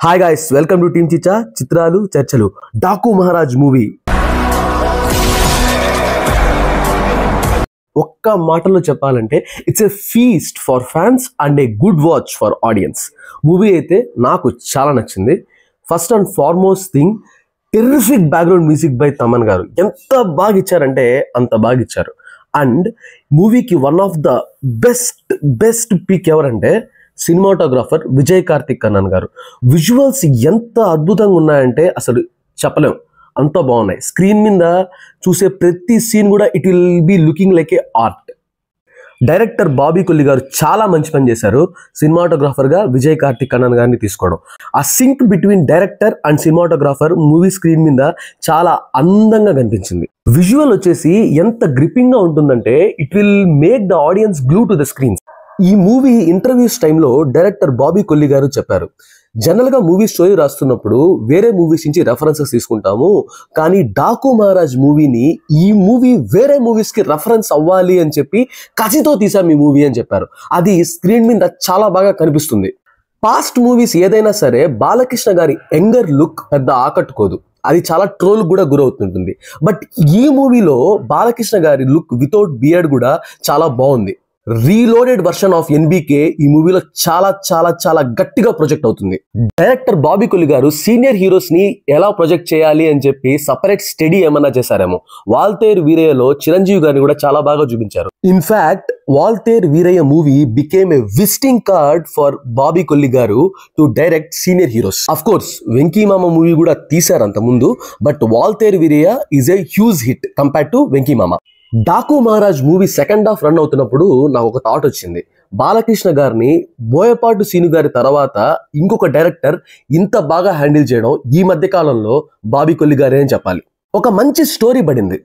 Hi guys, welcome to team Chichha చిత్రాలు చర్చలు. Daaku Maharaaj movie ఒక్క మాటలో చెప్పాలంటే it's a feast for fans and a good watch for audience. Movie అయితే నాకు చాలా నచ్చింది. First and foremost thing, terrific background music by Thaman గారు. ఎంత బాగా ఇచ్చారంటే అంత బాగా ఇచ్చారు. అండ్ మూవీకి one of the best pick ఎవరంటే సినిమాటోగ్రాఫర్ విజయ్ కార్తిక్ కన్నన్ గారు. విజువల్స్ ఎంత అద్భుతంగా ఉన్నాయంటే అసలు చెప్పలేం, అంత బాగున్నాయి. స్క్రీన్ మీద చూసే ప్రతి సీన్ కూడా it will be looking like A art. Director Bobby Kolli గారు చాలా మంచి పని చేశారు సినిమాటోగ్రాఫర్గా విజయ్ కార్తిక్ కన్నన్ గారిని తీసుకోవడం. ఆ sync between director and cinematographer movie screen మీద చాలా అందంగా కనిపించింది. విజువల్ వచ్చేసి ఎంత గ్రిప్పింగ్గా ఉంటుందంటే it will make the audience glue to the screen. ఈ మూవీ ఇంటర్వ్యూస్ టైంలో డైరెక్టర్ బాబీ కొల్లి గారు చెప్పారు, జనరల్గా మూవీ స్టోరీ రాస్తున్నప్పుడు వేరే మూవీస్ నుంచి రెఫరెన్సెస్ తీసుకుంటాము, కానీ డాకు మహారాజ్ మూవీని ఈ మూవీ వేరే మూవీస్కి రెఫరెన్స్ అవ్వాలి అని చెప్పి కసితో తీసాం ఈ మూవీ అని చెప్పారు. అది స్క్రీన్ మీద చాలా బాగా కనిపిస్తుంది. పాస్ట్ మూవీస్ ఏదైనా సరే బాలకృష్ణ గారి యంగర్ లుక్ పెద్ద ఆకట్టుకోదు, అది చాలా ట్రోల్ కూడా గురవుతుంటుంది. బట్ ఈ మూవీలో బాలకృష్ణ గారి లుక్ వితౌట్ బియర్డ్ కూడా చాలా బాగుంది. రీలోడెడ్ వర్షన్ ఆఫ్ ఎన్బికే ఈ మూవీలో చాలా చాలా చాలా గట్టిగా ప్రొజెక్ట్ అవుతుంది. డైరెక్టర్ బాబీ కొల్లి గారు సీనియర్ హీరోస్ ని ఎలా ప్రొజెక్ట్ చేయాలి అని చెప్పి సపరేట్ స్టడీ ఏమన్నా చేశారేమో. వాల్తేరు వీరయ్యలో చిరంజీవి గారిని కూడా చాలా బాగా చూపించారు. In fact Waltair Veerayya movie became a visiting card for Bobby Kolli గారు to direct senior heroes. Of course Venky Mama movie కూడా తీశారు అంత ముందు, but Waltair Veerayya is a huge hit compared to Venky Mama. Daaku Maharaaj movie second half run అవుతున్నప్పుడు నాకు ఒక థాట్ వచ్చింది, బాలకృష్ణ గారిని బోయపాటి సీను గారి తర్వాత ఇంకొక డైరెక్టర్ ఇంత బాగా హ్యాండిల్ చేయడం ఈ మధ్య కాలంలో బాబీ కొల్లి గారే అని చెప్పాలి. ఒక మంచి స్టోరీ పడింది,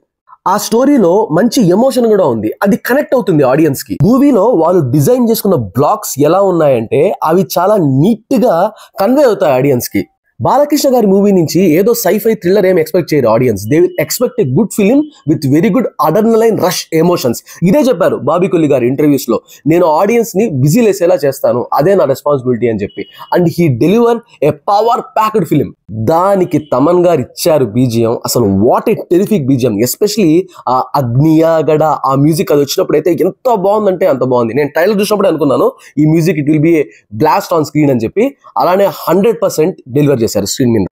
ఆ స్టోరీలో మంచి ఎమోషన్ కూడా ఉంది, అది కనెక్ట్ అవుతుంది ఆడియన్స్ కి. మూవీలో వాళ్ళు డిజైన్ చేసుకున్న బ్లాక్స్ ఎలా ఉన్నాయంటే అవి చాలా నీట్ గా కన్వే అవుతాయి ఆడియన్స్ కి. బాలకృష్ణ గారి మూవీ నుంచి ఏదో సైఫై థ్రిల్లర్ ఏం ఎక్స్పెక్ట్ చేయరు audience. They will expect a good film with very good adrenaline rush emotions. ఇదే చెప్పారు బాబీ కొల్లి గారు ఇంటర్వ్యూస్ లో, నేను ఆడియన్స్ ని బిజీ లేసేలా చేస్తాను, అదే నా రెస్పాన్సిబిలిటీ అని చెప్పి. And he deliver A power packed film. దానికి తమన్ గారు ఇచ్చారు బీజిఎం. అసలు what a terrific BGM, especially ఆ అగ్నియాగడ ఆ మ్యూజిక్ అది వచ్చినప్పుడు అయితే ఎంత బాగుందంటే అంత బాగుంది. నేను ట్రైలర్ చూసినప్పుడు అనుకున్నాను ఈ music it will be A blast on screen అని చెప్పి. అలానే 100% డెలివర్ చేశారు స్క్రీన్ మీద.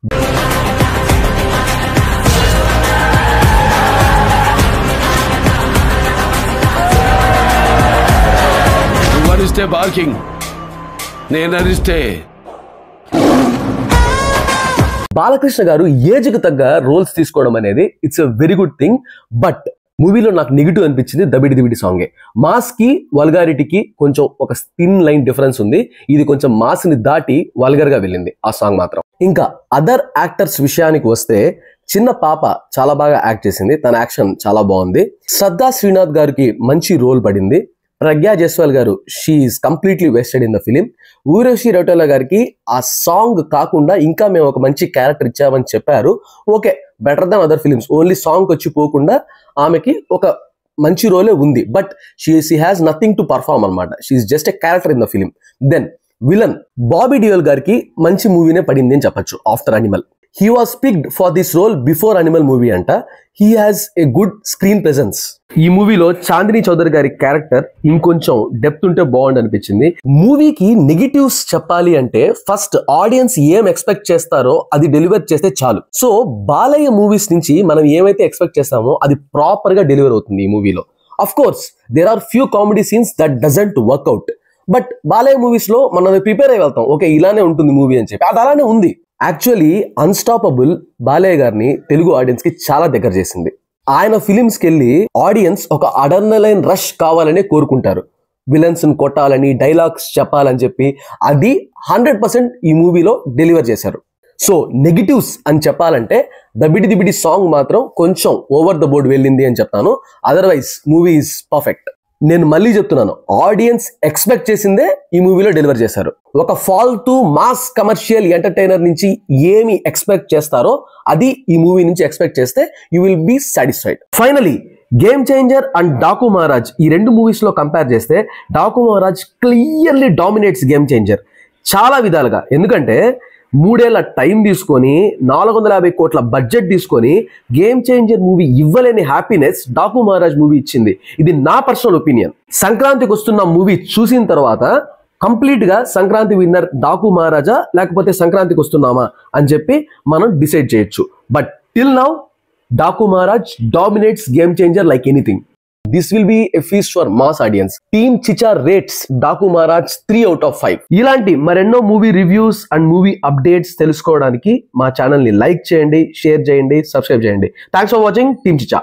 అరిస్తే బార్కింగ్, నేను అరిస్తే. బాలకృష్ణ గారు ఏజ్ కు తగ్గ రోల్స్ తీసుకోవడం అనేది it's a very good thing. But మూవీలో నాకు నెగిటివ్ అనిపించింది దబిడి దిబిడి సాంగే. మాస్ కి వల్గారిటీకి కొంచెం ఒక థిన్ లైన్ డిఫరెన్స్ ఉంది. ఇది కొంచెం మాస్ ని దాటి వల్గర్ గా వెళ్ళింది ఆ సాంగ్ మాత్రం. ఇంకా అదర్ యాక్టర్స్ విషయానికి వస్తే చిన్న పాప చాలా బాగా యాక్ట్ చేసింది, తన యాక్షన్ చాలా బాగుంది. శ్రద్ధా శ్రీనాథ్ గారికి మంచి రోల్ పడింది. ప్రజ్ఞా జైస్వాల్ గారు she is completely wasted in the film. Urvashi Rautela గారికి ఆ సాంగ్ కాకుండా ఇంకా మేము ఒక మంచి క్యారెక్టర్ ఇచ్చామని చెప్పారు. Okay, better than other films. Only song వచ్చి పోకుండా ఆమెకి ఒక మంచి రోలే ఉంది. But she has nothing to perform అనమాట. She is just a character in the film. Then villain Bobby Deol గారికి మంచి మూవీనే పడింది అని చెప్పొచ్చు. After Animal he was picked for this role before Animal movie అంట. He has a good screen presence. ఈ మూవీలో చాందిని చౌదరి గారి క్యారెక్టర్ ఇంకొంచెం డెప్త్ ఉంటే బాగుండు అనిపించింది. మూవీకి నెగిటివ్స్ చెప్పాలి అంటే ఫస్ట్ ఆడియన్స్ ఏం ఎక్స్పెక్ట్ చేస్తారో అది డెలివర్ చేస్తే చాలు. సో బాలయ్య మూవీస్ నుంచి మనం ఏమైతే ఎక్స్పెక్ట్ చేస్తామో అది ప్రాపర్ గా డెలివర్ అవుతుంది ఈ మూవీలో. Of course there are few comedy scenes that doesn't work out. But Balayya movies లో మనం ప్రిపేర్ అయి వెళ్తాం, ఓకే ఇలానే ఉంటుంది మూవీ అని చెప్పి. అది అలానే ఉంది. యాక్చువల్లీ అన్స్టాపబుల్ బాలయ్య గారిని తెలుగు ఆడియన్స్ కి చాలా దగ్గర చేసింది. ఆయన ఫిలిమ్స్ కి వెళ్ళి ఆడియన్స్ ఒక అడ్రినలైన్ రష్ కావాలని కోరుకుంటారు, విలన్స్ ని కొట్టాలని, డైలాగ్స్ చెప్పాలని చెప్పి. అది 100% ఈ మూవీలో డెలివర్ చేశారు. సో నెగిటివ్స్ అని చెప్పాలంటే దబిడి దిబిడి సాంగ్ మాత్రం కొంచెం ఓవర్ ద బోర్డ్ వెళ్ళింది అని చెప్తాను. Otherwise movie is perfect. నేను మళ్ళీ చెప్తున్నాను, ఆడియన్స్ ఎక్స్పెక్ట్ చేసిందే ఈ మూవీలో డెలివర్ చేశారు. ఒక ఫాల్తూ మాస్ కమర్షియల్ ఎంటర్టైనర్ నుంచి ఏమి ఎక్స్పెక్ట్ చేస్తారో అది ఈ మూవీ నుంచి ఎక్స్పెక్ట్ చేస్తే you will be satisfied. Finally game changer and Daaku Maharaaj ఈ రెండు మూవీస్ లో కంపేర్ చేస్తే Daaku Maharaaj clearly dominates game changer చాలా విధాలుగా. ఎందుకంటే 3 ఏళ్ల టైం తీసుకొని 450 కోట్ల బడ్జెట్ తీసుకొని గేమ్ చేంజర్ మూవీ ఇవ్వలేని హ్యాపీనెస్ డాకు మహారాజ్ మూవీ ఇచ్చింది. ఇది నా పర్సనల్ ఒపీనియన్. సంక్రాంతికి వస్తున్న మూవీ చూసిన తర్వాత కంప్లీట్ గా సంక్రాంతి విన్నర్ డాకు మహారాజా లేకపోతే సంక్రాంతికి వస్తున్నామా అని చెప్పి మనం డిసైడ్ చేయొచ్చు. But till now Daaku Maharaj dominates game changer like anything. This will be a feast for mass audience. Team Chicha rates Daku Maharaj 3 out of 5. ఇలాంటి మరెన్నో movie reviews and movie updates తెలుసుకోవడానికి మా ఛానల్ ని లైక్ చేయండి, share చేయండి, subscribe చేయండి. Thanks for watching team చిచా.